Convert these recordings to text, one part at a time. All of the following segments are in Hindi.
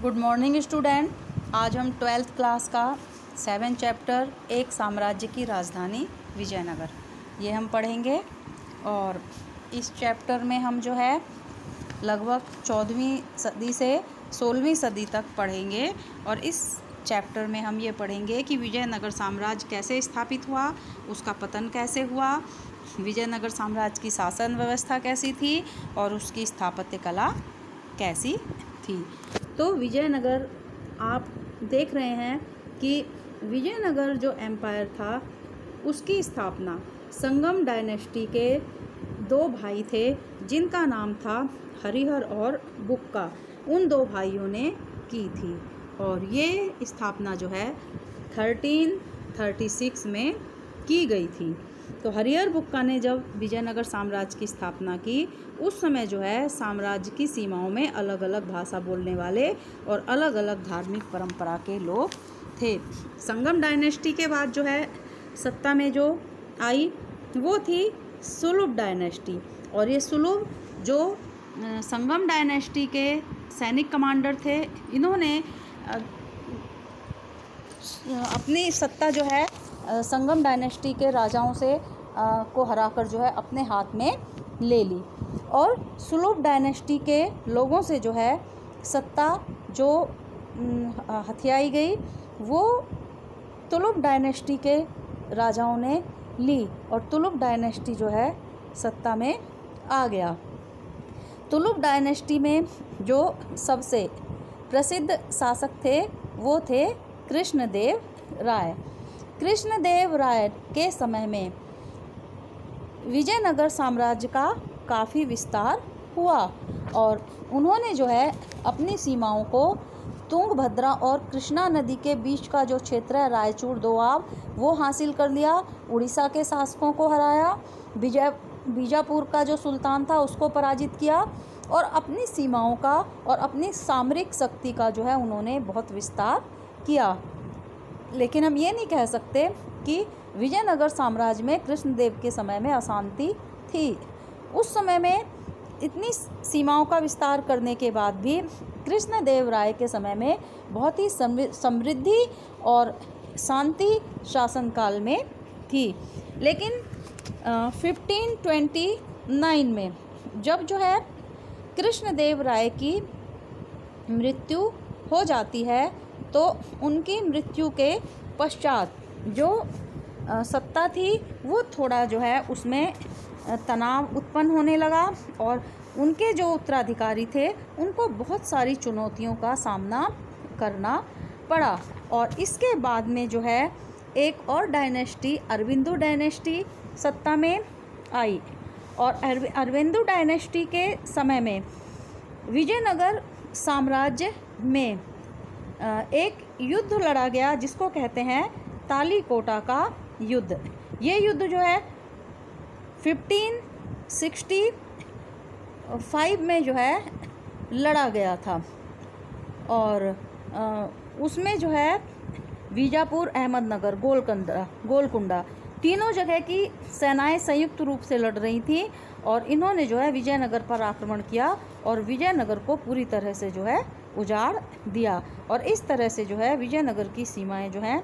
Good morning student. आज हम 12th क्लास का 7 चैप्टर एक साम्राज्य की राजधानी विजयनगर ये हम पढ़ेंगे। और इस चैप्टर में हम जो है लगभग 14वीं सदी से 16वीं सदी तक पढ़ेंगे। और इस चैप्टर में हम ये पढ़ेंगे कि विजयनगर साम्राज्य कैसे स्थापित हुआ, उसका पतन कैसे हुआ, विजयनगर साम्राज्य की शासन व्यवस्था कैसी थी और उसकी स्थापत्य कला कैसी थी। तो विजयनगर आप देख रहे हैं कि विजयनगर जो एम्पायर था उसकी स्थापना संगम डायनेस्टी के 2 भाई थे जिनका नाम था हरिहर और बुक्का। उन 2 भाइयों ने की थी और ये स्थापना जो है 1336 में की गई थी। तो हरिहर बुक्का ने जब विजयनगर साम्राज्य की स्थापना की उस समय जो है साम्राज्य की सीमाओं में अलग अलग भाषा बोलने वाले और अलग अलग धार्मिक परंपरा के लोग थे। संगम डायनेस्टी के बाद जो है सत्ता में जो आई वो थी सुलुभ डायनेस्टी। और ये सुलुभ जो संगम डायनेस्टी के सैनिक कमांडर थे, इन्होंने अपनी सत्ता जो है संगम डायनेस्टी के राजाओं से को हराकर जो है अपने हाथ में ले ली। और सुलुभ डायनेस्टी के लोगों से जो है सत्ता जो हथियाई गई वो तुगलक डायनेस्टी के राजाओं ने ली और तुगलक डायनेस्टी जो है सत्ता में आ गया। तुगलक डायनेस्टी में जो सबसे प्रसिद्ध शासक थे वो थे कृष्णदेव राय। कृष्णदेव राय के समय में विजयनगर साम्राज्य का काफ़ी विस्तार हुआ और उन्होंने जो है अपनी सीमाओं को तुंगभद्रा और कृष्णा नदी के बीच का जो क्षेत्र है रायचूर दोआब वो हासिल कर लिया। उड़ीसा के शासकों को हराया, बीजापुर का जो सुल्तान था उसको पराजित किया और अपनी सीमाओं का और अपनी सामरिक शक्ति का जो है उन्होंने बहुत विस्तार किया। लेकिन हम ये नहीं कह सकते कि विजयनगर साम्राज्य में कृष्णदेव के समय में अशांति थी। उस समय में इतनी सीमाओं का विस्तार करने के बाद भी कृष्णदेव राय के समय में बहुत ही समृद्धि और शांति शासनकाल में थी। लेकिन 1529 में जब जो है कृष्णदेव राय की मृत्यु हो जाती है तो उनकी मृत्यु के पश्चात जो सत्ता थी वो थोड़ा जो है उसमें तनाव उत्पन्न होने लगा और उनके जो उत्तराधिकारी थे उनको बहुत सारी चुनौतियों का सामना करना पड़ा। और इसके बाद में जो है एक और डायनेस्टी अरविंदो डायनेस्टी सत्ता में आई और अरविंदो डायनेस्टी के समय में विजयनगर साम्राज्य में एक युद्ध लड़ा गया जिसको कहते हैं तालीकोटा का युद्ध। ये युद्ध जो है 1565 में जो है लड़ा गया था और उसमें जो है बीजापुर, अहमदनगर, गोलकुंडा तीनों जगह की सेनाएं संयुक्त रूप से लड़ रही थी और इन्होंने जो है विजयनगर पर आक्रमण किया और विजयनगर को पूरी तरह से जो है उजाड़ दिया। और इस तरह से जो है विजयनगर की सीमाएं जो हैं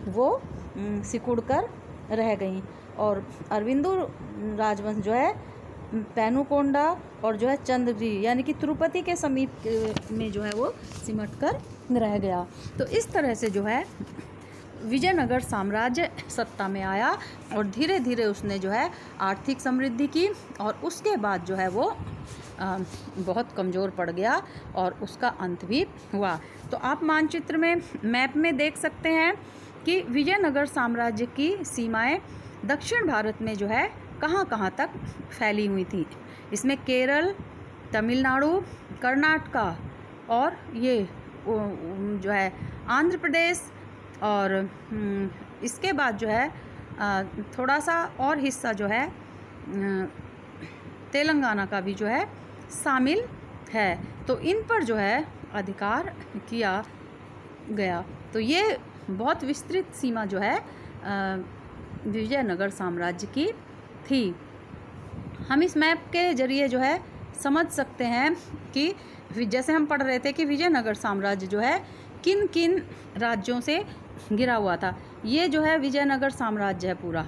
वो सिकुड़कर रह गईं और अरविंदो राजवंश जो है पेनुकोंडा और जो है चंद्रगिरी यानी कि तिरुपति के समीप में जो है वो सिमट कर रह गया। तो इस तरह से जो है विजयनगर साम्राज्य सत्ता में आया और धीरे धीरे उसने जो है आर्थिक समृद्धि की और उसके बाद जो है वो बहुत कमज़ोर पड़ गया और उसका अंत भी हुआ। तो आप मानचित्र में मैप में देख सकते हैं कि विजयनगर साम्राज्य की सीमाएं दक्षिण भारत में जो है कहाँ कहाँ तक फैली हुई थी। इसमें केरल, तमिलनाडु, कर्नाटका और ये जो है आंध्र प्रदेश और इसके बाद जो है थोड़ा सा और हिस्सा जो है तेलंगाना का भी जो है शामिल है। तो इन पर जो है अधिकार किया गया। तो ये बहुत विस्तृत सीमा जो है विजयनगर साम्राज्य की थी। हम इस मैप के जरिए जो है समझ सकते हैं कि जैसे हम पढ़ रहे थे कि विजयनगर साम्राज्य जो है किन किन राज्यों से घिरा हुआ था। ये जो है विजयनगर साम्राज्य है पूरा।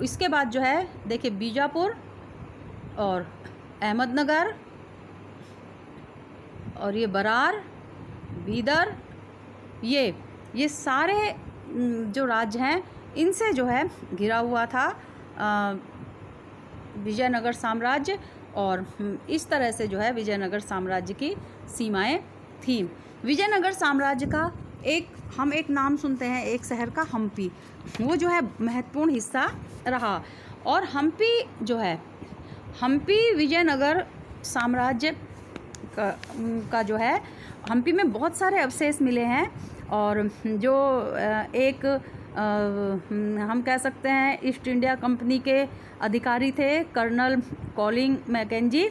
इसके बाद जो है देखिए बीजापुर और अहमदनगर और ये बरार, बीदर, ये सारे जो राज्य हैं इनसे जो है घिरा हुआ था विजयनगर साम्राज्य। और इस तरह से जो है विजयनगर साम्राज्य की सीमाएं थीं। विजयनगर साम्राज्य का हम एक नाम सुनते हैं एक शहर का, हम्पी, वो जो है महत्वपूर्ण हिस्सा रहा। और हम्पी विजयनगर साम्राज्य का जो है, हम्पी में बहुत सारे अवशेष मिले हैं। और जो एक हम कह सकते हैं ईस्ट इंडिया कंपनी के अधिकारी थे कर्नल कॉलिंग मैकेंजी,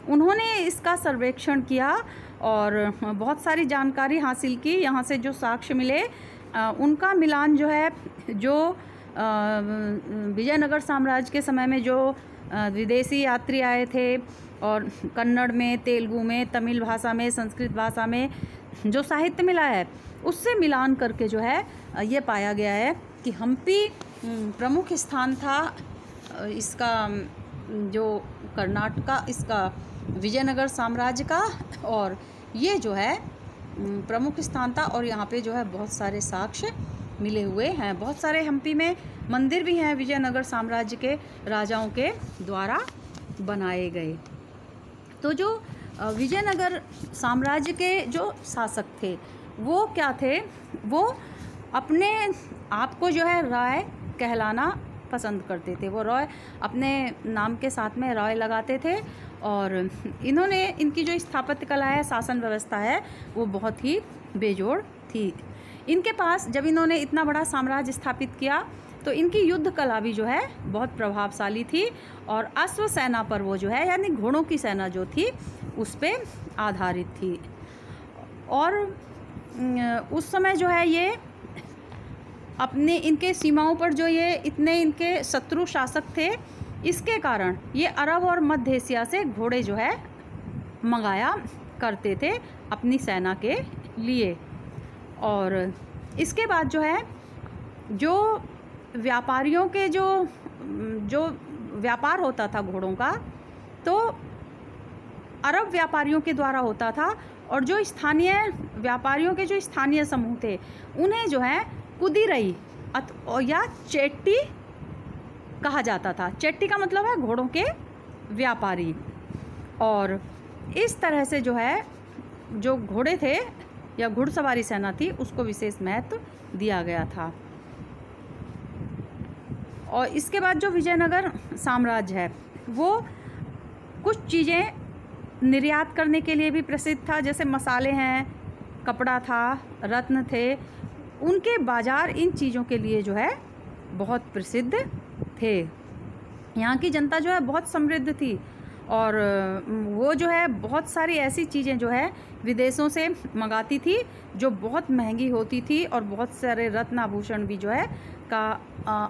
उन्होंने इसका सर्वेक्षण किया और बहुत सारी जानकारी हासिल की। यहाँ से जो साक्ष्य मिले उनका मिलान जो है, जो विजयनगर साम्राज्य के समय में जो विदेशी यात्री आए थे और कन्नड़ में, तेलुगु में, तमिल भाषा में, संस्कृत भाषा में जो साहित्य मिला है उससे मिलान करके जो है ये पाया गया है कि हम्पी प्रमुख स्थान था इसका, जो कर्नाटका इसका विजयनगर साम्राज्य का, और ये जो है प्रमुख स्थान था। और यहाँ पे जो है बहुत सारे साक्ष्य मिले हुए हैं। बहुत सारे हम्पी में मंदिर भी हैं विजयनगर साम्राज्य के राजाओं के द्वारा बनाए गए। तो जो विजयनगर साम्राज्य के जो शासक थे वो क्या थे, वो अपने आप को जो है राय कहलाना पसंद करते थे। वो रॉय अपने नाम के साथ में रॉय लगाते थे। और इनकी जो स्थापत्य कला है, शासन व्यवस्था है, वो बहुत ही बेजोड़ थी। इनके पास जब इन्होंने इतना बड़ा साम्राज्य स्थापित किया तो इनकी युद्ध कला भी जो है बहुत प्रभावशाली थी। और अश्व सेना पर वो जो है, यानी घोड़ों की सेना जो थी, उस पे आधारित थी। और उस समय जो है ये अपने इनके सीमाओं पर जो ये इतने इनके शत्रु शासक थे, इसके कारण ये अरब और मध्य एशिया से घोड़े जो है मंगाया करते थे अपनी सेना के लिए। और इसके बाद जो है, जो व्यापारियों के जो व्यापार होता था घोड़ों का, तो अरब व्यापारियों के द्वारा होता था। और जो स्थानीय व्यापारियों के जो स्थानीय समूह थे, उन्हें जो है कुदिरई या चेट्टी कहा जाता था। चेट्टी का मतलब है घोड़ों के व्यापारी। और इस तरह से जो है, जो घोड़े थे या घुड़सवारी सेना थी, उसको विशेष महत्व दिया गया था। और इसके बाद जो विजयनगर साम्राज्य है, वो कुछ चीज़ें निर्यात करने के लिए भी प्रसिद्ध था, जैसे मसाले हैं, कपड़ा था, रत्न थे। उनके बाज़ार इन चीज़ों के लिए जो है बहुत प्रसिद्ध थे। यहाँ की जनता जो है बहुत समृद्ध थी। और वो जो है बहुत सारी ऐसी चीज़ें जो है विदेशों से मंगाती थी जो बहुत महंगी होती थी। और बहुत सारे रत्न आभूषण भी जो है का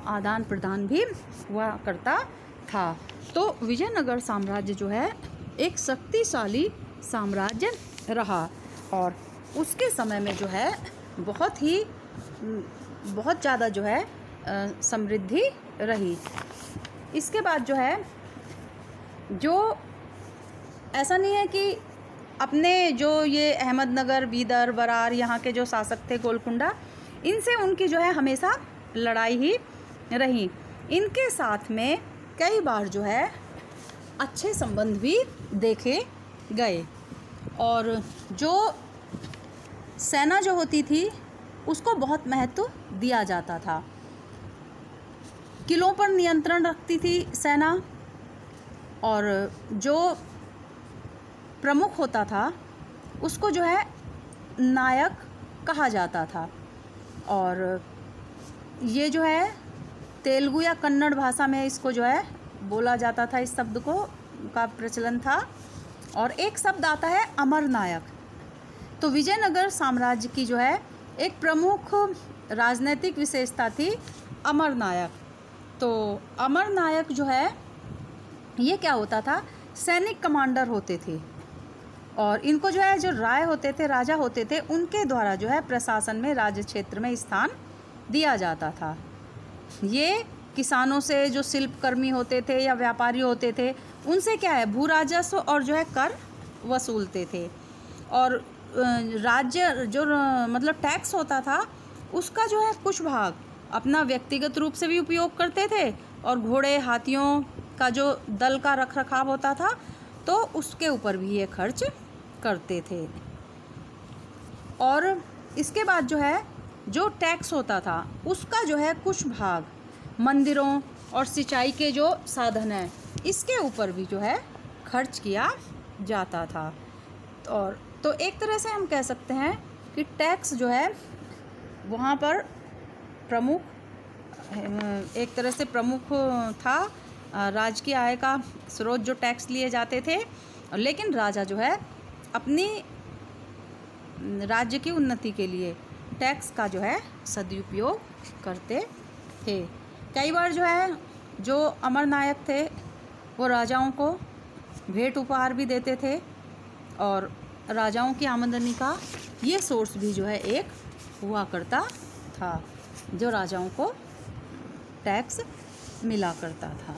आदान प्रदान भी हुआ करता था। तो विजयनगर साम्राज्य जो है एक शक्तिशाली साम्राज्य रहा। और उसके समय में जो है बहुत ज़्यादा जो है समृद्धि रही। इसके बाद जो है, जो ऐसा नहीं है कि अपने जो ये अहमदनगर, बीदर, बरार यहाँ के जो शासक थे गोलकुंडा, इनसे उनकी जो है हमेशा लड़ाई ही रही। इनके साथ में कई बार जो है अच्छे संबंध भी देखे गए। और जो सेना जो होती थी उसको बहुत महत्व दिया जाता था। किलों पर नियंत्रण रखती थी सेना। और जो प्रमुख होता था उसको जो है नायक कहा जाता था। और ये जो है तेलुगु या कन्नड़ भाषा में इसको जो है बोला जाता था, इस शब्द को का प्रचलन था। और एक शब्द आता है अमर नायक। तो विजयनगर साम्राज्य की जो है एक प्रमुख राजनीतिक विशेषता थी अमर नायक। तो अमर नायक जो है ये क्या होता था, सैनिक कमांडर होते थे। और इनको जो है, जो राय होते थे, राजा होते थे, उनके द्वारा जो है प्रशासन में, राज्य क्षेत्र में स्थान दिया जाता था। ये किसानों से, जो शिल्पकर्मी होते थे या व्यापारी होते थे, उनसे क्या है, भू राजस्व और जो है कर वसूलते थे। और राज्य जो मतलब टैक्स होता था, उसका जो है कुछ भाग अपना व्यक्तिगत रूप से भी उपयोग करते थे, और घोड़े, हाथियों का जो दल का रख रखाव होता था, तो उसके ऊपर भी ये खर्च करते थे। और इसके बाद जो है, जो टैक्स होता था, उसका जो है कुछ भाग मंदिरों और सिंचाई के जो साधन हैं, इसके ऊपर भी जो है खर्च किया जाता था। और तो एक तरह से हम कह सकते हैं कि टैक्स जो है वहाँ पर प्रमुख, एक तरह से प्रमुख था। राज्य की आय का स्रोत जो टैक्स लिए जाते थे, लेकिन राजा जो है अपनी राज्य की उन्नति के लिए टैक्स का जो है सदुपयोग करते थे। कई बार जो है, जो अमर नायक थे, वो राजाओं को भेंट उपहार भी देते थे, और राजाओं की आमदनी का ये सोर्स भी जो है एक हुआ करता था, जो राजाओं को टैक्स मिला करता था।